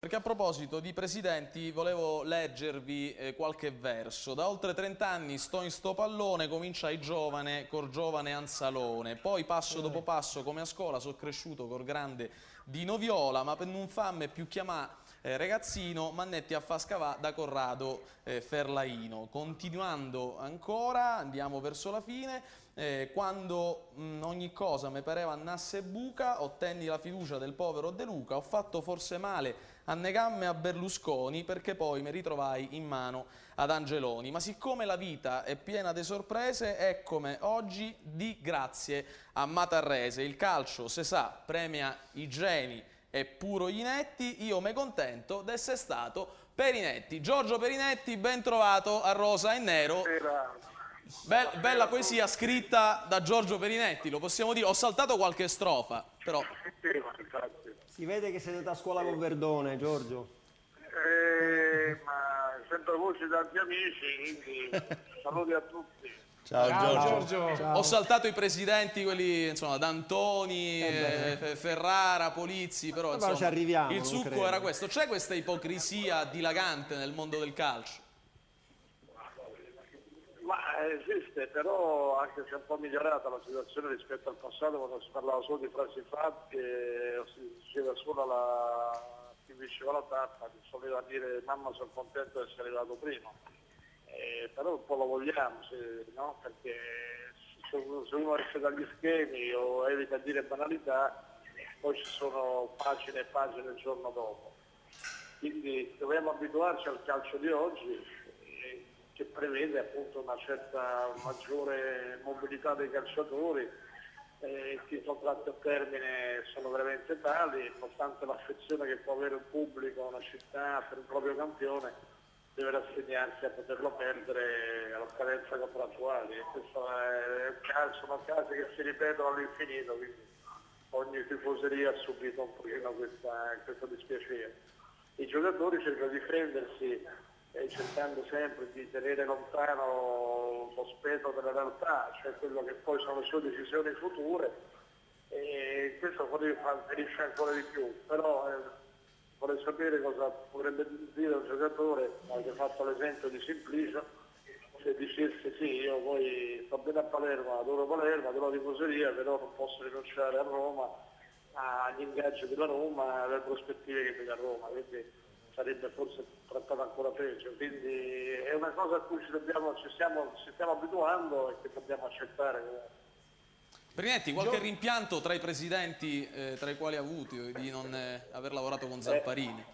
Perché a proposito di presidenti volevo leggervi qualche verso. Da oltre 30 anni sto in sto pallone, cominciai giovane, col giovane Anzalone. Poi passo dopo passo come a scuola sono cresciuto col grande Dino Viola, ma per non farmi più chiamare ragazzino, mannetti a fa scavà da Corrado Ferlaino. Continuando ancora, andiamo verso la fine, quando ogni cosa mi pareva annasse buca, ottenni la fiducia del povero De Luca, ho fatto forse male a negarmi a Berlusconi perché poi mi ritrovai in mano ad Angeloni. Ma siccome la vita è piena di sorprese, eccomi oggi di grazie a Matarrese. Il calcio, se sa, premia i geni e puro gli inetti, io mi contento d'essere stato Perinetti. Giorgio Perinetti, ben trovato a Rosa e Nero. Bella poesia scritta da Giorgio Perinetti, lo possiamo dire. Ho saltato qualche strofa, però... Si vede che sei andato a scuola con Verdone, Giorgio. Ma sento voci da tanti amici, quindi saluti a tutti. Ciao Giorgio. Ciao. Ho saltato i presidenti, quelli insomma, D'Antoni, Ferrara, Polizzi, però Però ci insomma, arriviamo, il non succo credo. era questo. C'è questa ipocrisia dilagante nel mondo del calcio? Ma esiste, però anche se è un po' migliorata la situazione rispetto al passato, quando si parlava solo di frasi fatte o si diceva solo chi vinceva la tappa, si soleva dire mamma sono contento di essere arrivato prima. Però un po' lo vogliamo, no? Perché se uno esce dagli schemi o evita di dire banalità, poi ci sono pagine e pagine il giorno dopo. Quindi dobbiamo abituarci al calcio di oggi che prevede appunto una certa maggiore mobilità dei calciatori, che i contratti a termine sono veramente tali, nonostante l'affezione che può avere un pubblico, una città per il proprio campione, deve rassegnarsi a poterlo perdere alla scadenza contrattuale. E questo sono casi che si ripetono all'infinito, quindi ogni tifoseria ha subito un pochino questo dispiacere. I giocatori cercano di difendersi cercando sempre di tenere lontano lo spettro della realtà, cioè quello che poi sono le sue decisioni future, e questo ferisce ancora di più. Però vorrei sapere cosa potrebbe dire un giocatore, avete fatto l'esempio di Simplicio, se dicesse sì, io poi sto bene a Palermo, adoro tifoseria, però non posso rinunciare a Roma, agli ingaggi della Roma, alle prospettive che mi dà Roma, quindi sarebbe forse trattato ancora peggio. Quindi è una cosa a cui ci stiamo abituando e che dobbiamo accettare. Perinetti, qualche rimpianto tra i presidenti tra i quali ha avuto di non aver lavorato con Zamparini?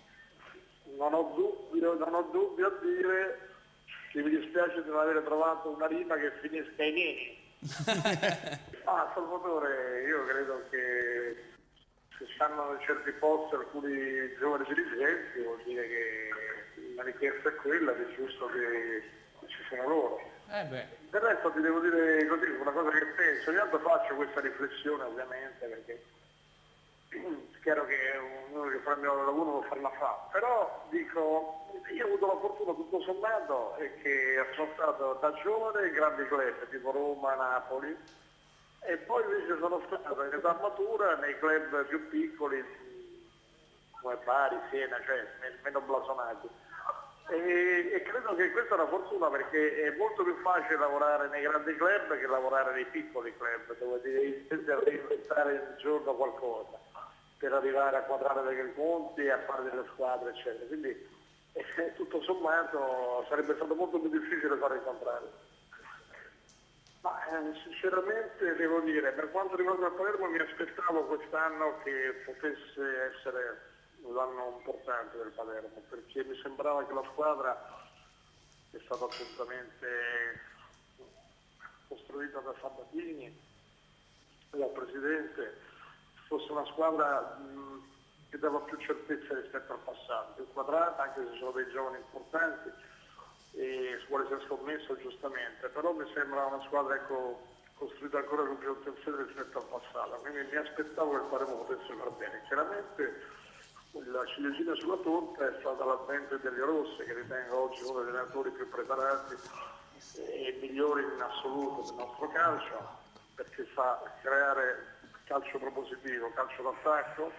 Non ho dubbio a dire che mi dispiace di non aver trovato una rima che finisca ai neni. Salvatore, io credo che se stanno in certi posti alcuni giovani dirigenti vuol dire che la richiesta è quella ed è giusto che ci siano loro. Del resto ti devo dire così, una cosa che penso, io tanto faccio questa riflessione ovviamente perché è chiaro che uno che fa il mio lavoro lo fa, però dico, io ho avuto la fortuna tutto sommato che sono stato da giovane in grandi club tipo Roma, Napoli, e poi invece sono stato in età matura nei club più piccoli come Bari, Siena, cioè meno blasonati. E credo che questa è una fortuna perché è molto più facile lavorare nei grandi club che lavorare nei piccoli club, dove devi reinventare il giorno qualcosa per arrivare a quadrare dei conti e a fare delle squadre, eccetera. Quindi tutto sommato sarebbe stato molto più difficile fare il contrario. Ma sinceramente devo dire, per quanto riguarda il Palermo mi aspettavo quest'anno che potesse essere l'anno importante del Palermo, perché mi sembrava che la squadra è stata assolutamente costruita da Sabatini, dal Presidente, fosse una squadra che dava più certezza rispetto al passato, più quadrata, anche se sono dei giovani importanti, e su quale si è scommesso giustamente, però mi sembra una squadra costruita ancora con più attenzione rispetto al passato, quindi mi aspettavo che il Palermo potesse far bene. Chiaramente la ciliegina sulla torta è stata l'avvento di Elio Rossi, che ritengo oggi uno degli allenatori più preparati e migliori in assoluto del nostro calcio, perché sa creare calcio propositivo, calcio d'attacco,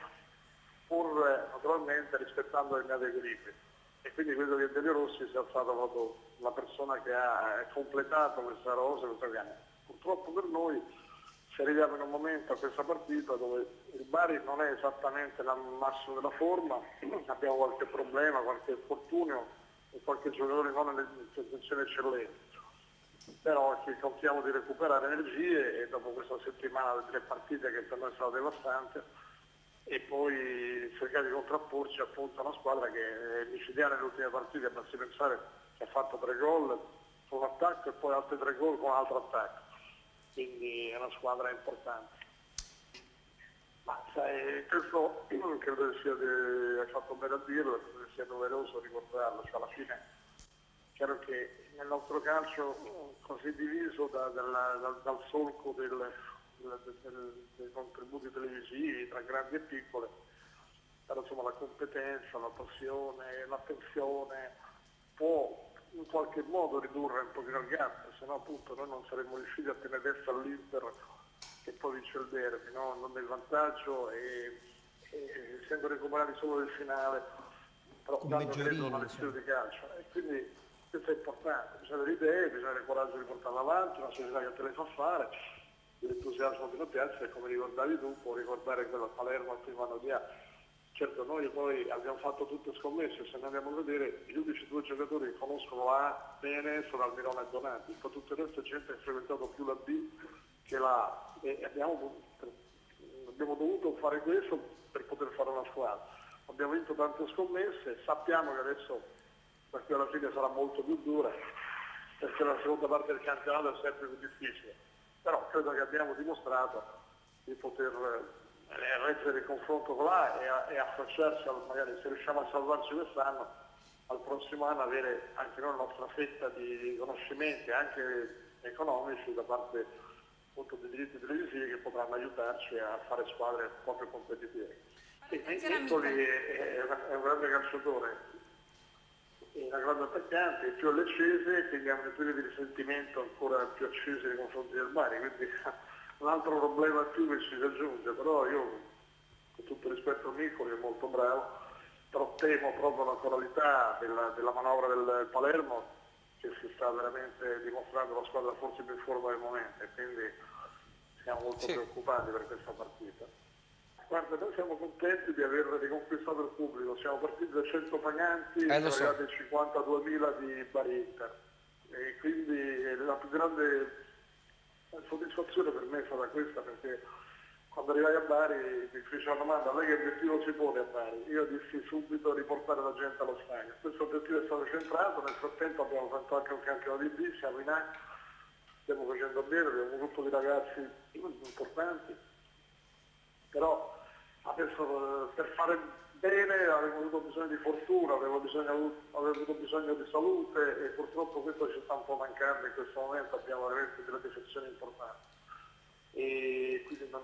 pur naturalmente rispettando i miei equilibri. E quindi credo che Delio Rossi sia stato proprio la persona che ha completato questa rosa, questa gara. Purtroppo per noi si arriviamo in un momento a questa partita dove il Bari non è esattamente al massimo della forma, abbiamo qualche problema, qualche infortunio e qualche giocatore non nelle condizioni eccellenti. Però ci contiamo di recuperare energie e dopo questa settimana di 3 partite che per noi è stata devastante e poi cercare di contrapporci appunto a una squadra che è micidiale nelle ultime partite, basti pensare che ha fatto 3 gol con un attacco e poi altri 3 gol con un altro attacco, quindi è una squadra importante. Ma sai, questo credo che sia, hai fatto bene a dirlo, credo che sia doveroso ricordarlo, cioè alla fine è chiaro che nel nostro calcio così diviso dal solco dei contributi televisivi tra grandi e piccole, però insomma la competenza, la passione, l'attenzione può in qualche modo ridurre un pochino il gap, se no appunto noi non saremmo riusciti a tenere testa all'Inter che poi vince il derby, no? Non nel vantaggio e essendo recuperati solo nel finale, però dando credo una lezione di calcio. E quindi questo è importante, bisogna avere idee, bisogna avere il coraggio di portarla avanti, una società che te le fa fare, l'entusiasmo di una piazza e come ricordavi tu, può ricordare quello a Palermo al primo anno di A. Certo noi poi abbiamo fatto tutte scommesse, se andiamo a vedere gli unici 2 giocatori che conoscono la A bene sono Almirone e Donati, poi tutto il resto è gente che ha frequentato più la B che la A e abbiamo dovuto fare questo per poter fare una squadra. Abbiamo vinto tante scommesse, sappiamo che adesso da qui alla fine sarà molto più dura perché la seconda parte del campionato è sempre più difficile, però credo che abbiamo dimostrato di poter reggere il confronto con l'A e affacciarsi, magari se riusciamo a salvarci quest'anno, al prossimo anno avere anche noi la nostra fetta di riconoscimenti anche economici da parte appunto dei diritti televisivi che potranno aiutarci a fare squadre proprio competitive. Piccoli è un grande calciatore, è una grande attaccante, più all'Eccese, quindi ha un periodo di risentimento ancora più acceso nei confronti del Bari, quindi un altro problema più che ci si aggiunge, però io con tutto rispetto a Miccoli è molto bravo, però temo proprio la coralità della manovra del Palermo che si sta veramente dimostrando la squadra forse più in forma del momento e quindi siamo molto preoccupati per questa partita. Guarda, noi siamo contenti di aver riconquistato il pubblico, siamo partiti da 100 paganti e siamo arrivati a 52.000 di Bari Inter e quindi la più grande soddisfazione per me è stata questa perché quando arrivai a Bari mi fece una domanda: a lei che obiettivo si pone a Bari? Io dissi subito riportare la gente allo stadio. Questo obiettivo è stato centrato, nel frattempo abbiamo fatto anche un campionato di B, siamo in A, stiamo facendo bene, abbiamo un gruppo di ragazzi importanti, però adesso per fare bene avevo avuto bisogno di fortuna, avevo avuto bisogno di salute e purtroppo questo ci sta un po' mancando in questo momento, abbiamo veramente delle defezioni importanti e quindi non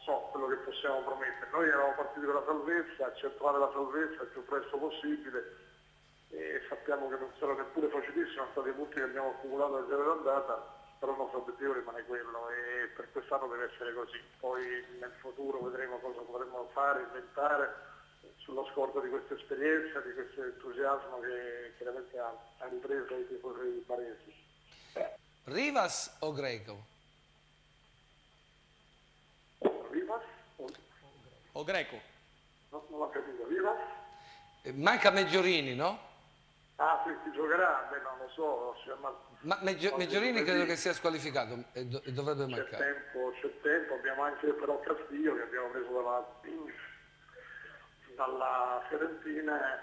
so quello che possiamo promettere. Noi eravamo partiti per la salvezza, accentuare la salvezza il più presto possibile e sappiamo che non sarà neppure facilissimo, sono stati i punti che abbiamo accumulato nel giro d'andata, però il nostro obiettivo rimane quello e per quest'anno deve essere così. Poi nel futuro vedremo cosa potremo fare, inventare sulla scorta di questa esperienza, di questo entusiasmo che chiaramente ha ripreso i tifosi baresi. Rivas o Greco? Rivas? O Greco? Non l'ho capito, Rivas? Manca Meggiorini, no? Ah sì, si giocherà? Beh, non lo so. Ma Meggiorini credo che sia squalificato e dovrebbe mancare. C'è tempo, abbiamo anche però Castillo che abbiamo preso dalla Fiorentina,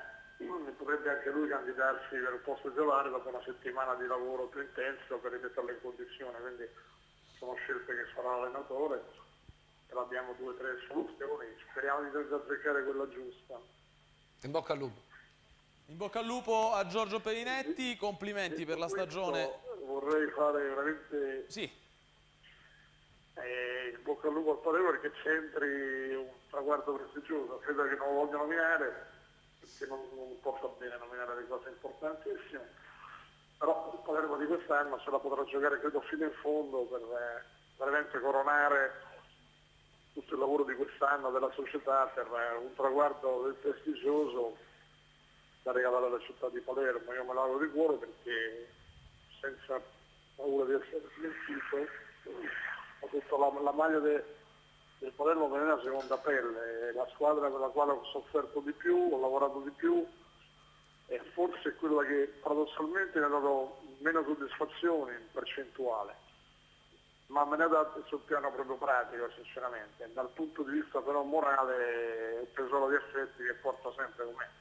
potrebbe anche lui candidarsi per un posto titolare dopo una settimana di lavoro più intenso per rimetterlo in condizione, quindi sono scelte che farà l'allenatore, però abbiamo 2 o 3 soluzioni, speriamo di azzeccare quella giusta. In bocca al lupo. In bocca al lupo a Giorgio Perinetti, complimenti per la stagione. Vorrei fare veramente in bocca al lupo al Palermo perché c'entri un traguardo prestigioso, credo che non lo voglio nominare perché non porta bene nominare le cose importantissime, però il Palermo di quest'anno se la potrà giocare credo fino in fondo per veramente coronare tutto il lavoro di quest'anno della società per un traguardo prestigioso da regalare alla città di Palermo. Io me l'auguro di cuore perché senza paura di essere smentito ho detto la maglia del Palermo per me è una seconda pelle, è la squadra per la quale ho sofferto di più, ho lavorato di più e forse è quella che paradossalmente mi ha dato meno soddisfazioni in percentuale, ma me ne ha date sul piano proprio pratico sinceramente. Dal punto di vista però morale è un tesoro di affetti che porto sempre con me.